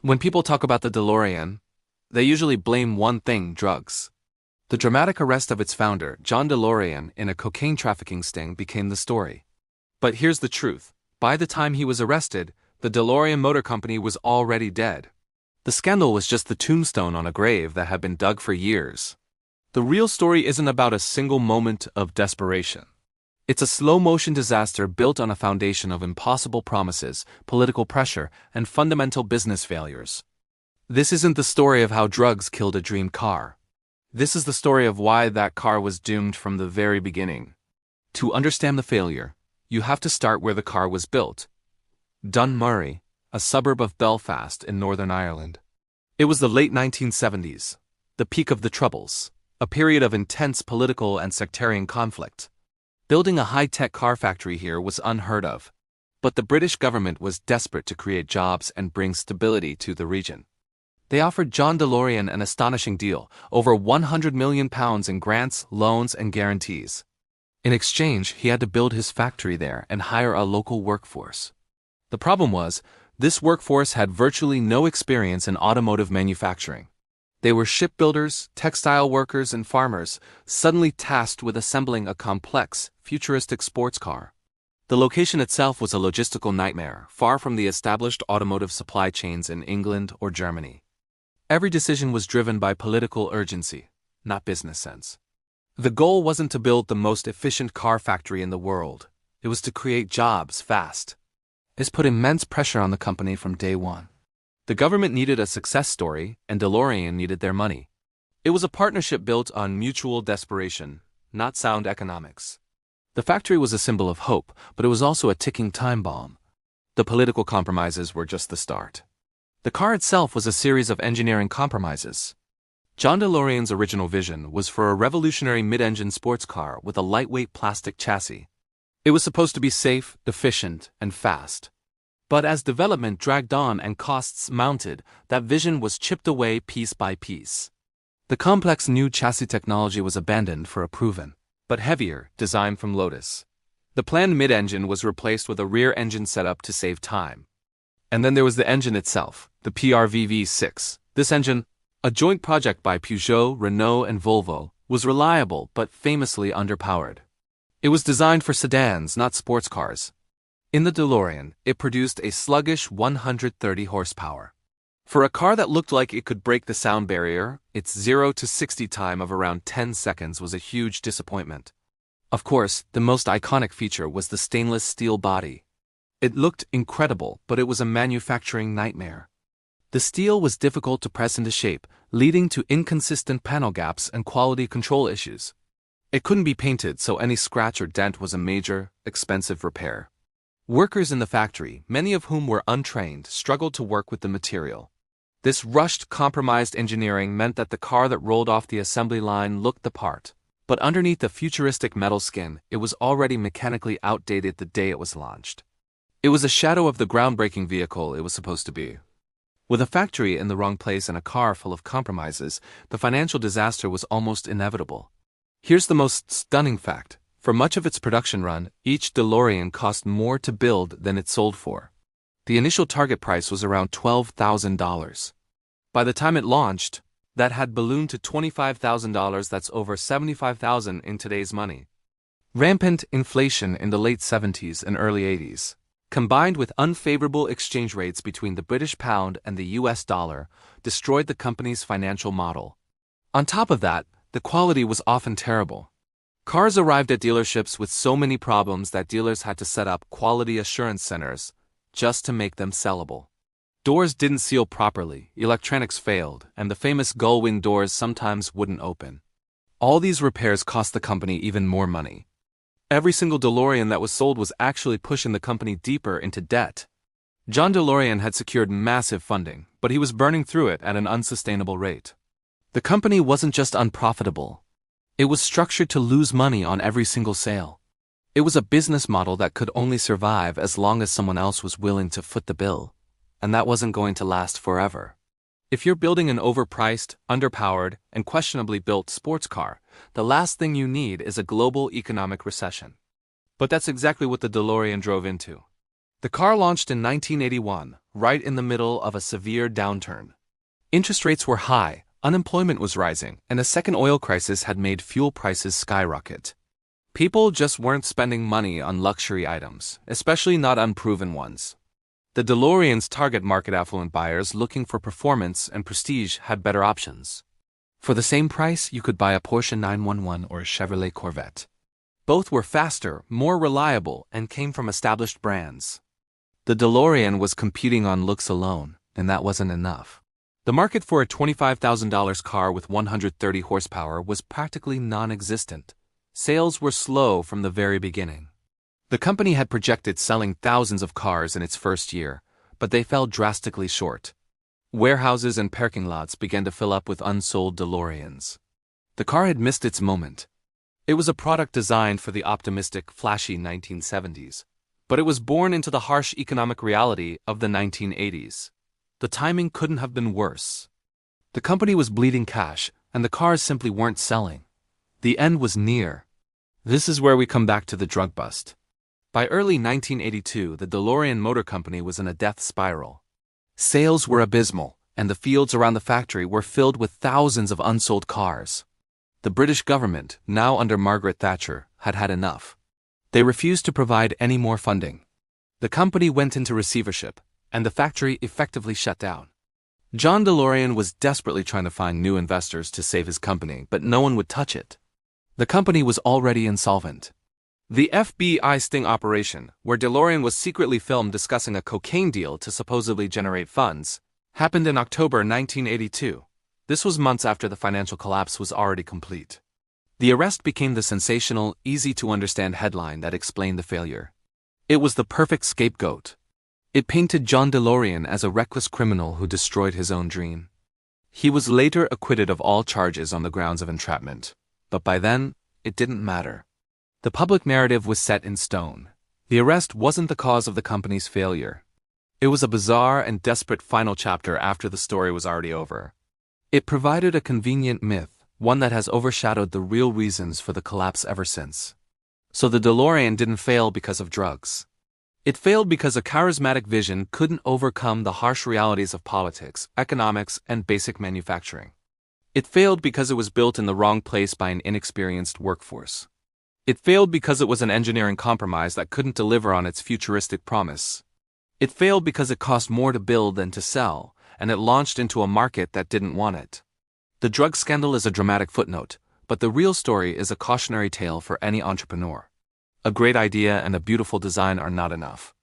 When people talk about the DeLorean, they usually blame one thing: drugs. The dramatic arrest of its founder, John DeLorean, in a cocaine trafficking sting became the story. But here's the truth. By the time he was arrested, the DeLorean Motor Company was already dead. The scandal was just the tombstone on a grave that had been dug for years. The real story isn't about a single moment of desperation. It's a slow-motion disaster built on a foundation of impossible promises, political pressure, and fundamental business failures. This isn't the story of how drugs killed a dream car. This is the story of why that car was doomed from the very beginning. To understand the failure, you have to start where the car was built. Dunmurry, a suburb of Belfast in Northern Ireland. It was the late 1970s, the peak of the Troubles, a period of intense political and sectarian conflict. Building a high-tech car factory here was unheard of, but the British government was desperate to create jobs and bring stability to the region. They offered John DeLorean an astonishing deal, over £100 million in grants, loans, and guarantees. In exchange, he had to build his factory there and hire a local workforce. The problem was, this workforce had virtually no experience in automotive manufacturing. They were shipbuilders, textile workers, and farmers, suddenly tasked with assembling a complex, futuristic sports car. The location itself was a logistical nightmare, far from the established automotive supply chains in England or Germany. Every decision was driven by political urgency, not business sense. The goal wasn't to build the most efficient car factory in the world. It was to create jobs fast. This put immense pressure on the company from day one. The government needed a success story, and DeLorean needed their money. It was a partnership built on mutual desperation, not sound economics. The factory was a symbol of hope, but it was also a ticking time bomb. The political compromises were just the start. The car itself was a series of engineering compromises. John DeLorean's original vision was for a revolutionary mid-engine sports car with a lightweight plastic chassis. It was supposed to be safe, efficient, and fast. But as development dragged on and costs mounted, that vision was chipped away piece by piece. The complex new chassis technology was abandoned for a proven, but heavier, design from Lotus. The planned mid-engine was replaced with a rear engine setup to save time. And then there was the engine itself, the PRVV6. This engine, a joint project by Peugeot, Renault, and Volvo, was reliable but famously underpowered. It was designed for sedans, not sports cars. In the DeLorean, it produced a sluggish 130 horsepower. For a car that looked like it could break the sound barrier, its 0 to 60 time of around 10 seconds was a huge disappointment. Of course, the most iconic feature was the stainless steel body. It looked incredible, but it was a manufacturing nightmare. The steel was difficult to press into shape, leading to inconsistent panel gaps and quality control issues. It couldn't be painted, so any scratch or dent was a major, expensive repair. Workers in the factory, many of whom were untrained, struggled to work with the material. This rushed, compromised engineering meant that the car that rolled off the assembly line looked the part, but underneath the futuristic metal skin, it was already mechanically outdated the day it was launched. It was a shadow of the groundbreaking vehicle it was supposed to be. With a factory in the wrong place and a car full of compromises, the financial disaster was almost inevitable. Here's the most stunning fact. For much of its production run, each DeLorean cost more to build than it sold for. The initial target price was around $12,000. By the time it launched, that had ballooned to $25,000. That's over $75,000 in today's money. Rampant inflation in the late 70s and early 80s, combined with unfavorable exchange rates between the British pound and the US dollar, destroyed the company's financial model. On top of that, the quality was often terrible. Cars arrived at dealerships with so many problems that dealers had to set up quality assurance centers just to make them sellable. Doors didn't seal properly, electronics failed, and the famous gull-wing doors sometimes wouldn't open. All these repairs cost the company even more money. Every single DeLorean that was sold was actually pushing the company deeper into debt. John DeLorean had secured massive funding, but he was burning through it at an unsustainable rate. The company wasn't just unprofitable. It was structured to lose money on every single sale. It was a business model that could only survive as long as someone else was willing to foot the bill, and that wasn't going to last forever. If you're building an overpriced, underpowered, and questionably built sports car, the last thing you need is a global economic recession. But that's exactly what the DeLorean drove into. The car launched in 1981, right in the middle of a severe downturn. Interest rates were high, unemployment was rising, and a second oil crisis had made fuel prices skyrocket. People just weren't spending money on luxury items, especially not unproven ones. The DeLorean's target market affluent buyers looking for performance and prestige had better options. For the same price, you could buy a Porsche 911 or a Chevrolet Corvette. Both were faster, more reliable, and came from established brands. The DeLorean was competing on looks alone, and that wasn't enough. The market for a $25,000 car with 130 horsepower was practically non-existent. Sales were slow from the very beginning. The company had projected selling thousands of cars in its first year, but they fell drastically short. Warehouses and parking lots began to fill up with unsold DeLoreans. The car had missed its moment. It was a product designed for the optimistic, flashy 1970s, but it was born into the harsh economic reality of the 1980s. The timing couldn't have been worse. The company was bleeding cash, and the cars simply weren't selling. The end was near. This is where we come back to the drug bust. By early 1982, the DeLorean Motor Company was in a death spiral. Sales were abysmal, and the fields around the factory were filled with thousands of unsold cars. The British government, now under Margaret Thatcher, had had enough. They refused to provide any more funding. The company went into receivership, and the factory effectively shut down. John DeLorean was desperately trying to find new investors to save his company, but no one would touch it. The company was already insolvent. The FBI sting operation, where DeLorean was secretly filmed discussing a cocaine deal to supposedly generate funds, happened in October 1982. This was months after the financial collapse was already complete. The arrest became the sensational, easy-to-understand headline that explained the failure. It was the perfect scapegoat. It painted John DeLorean as a reckless criminal who destroyed his own dream. He was later acquitted of all charges on the grounds of entrapment, but by then, it didn't matter. The public narrative was set in stone. The arrest wasn't the cause of the company's failure. It was a bizarre and desperate final chapter after the story was already over. It provided a convenient myth, one that has overshadowed the real reasons for the collapse ever since. So the DeLorean didn't fail because of drugs. It failed because a charismatic vision couldn't overcome the harsh realities of politics, economics, and basic manufacturing. It failed because it was built in the wrong place by an inexperienced workforce. It failed because it was an engineering compromise that couldn't deliver on its futuristic promise. It failed because it cost more to build than to sell, and it launched into a market that didn't want it. The drug scandal is a dramatic footnote, but the real story is a cautionary tale for any entrepreneur. A great idea and a beautiful design are not enough.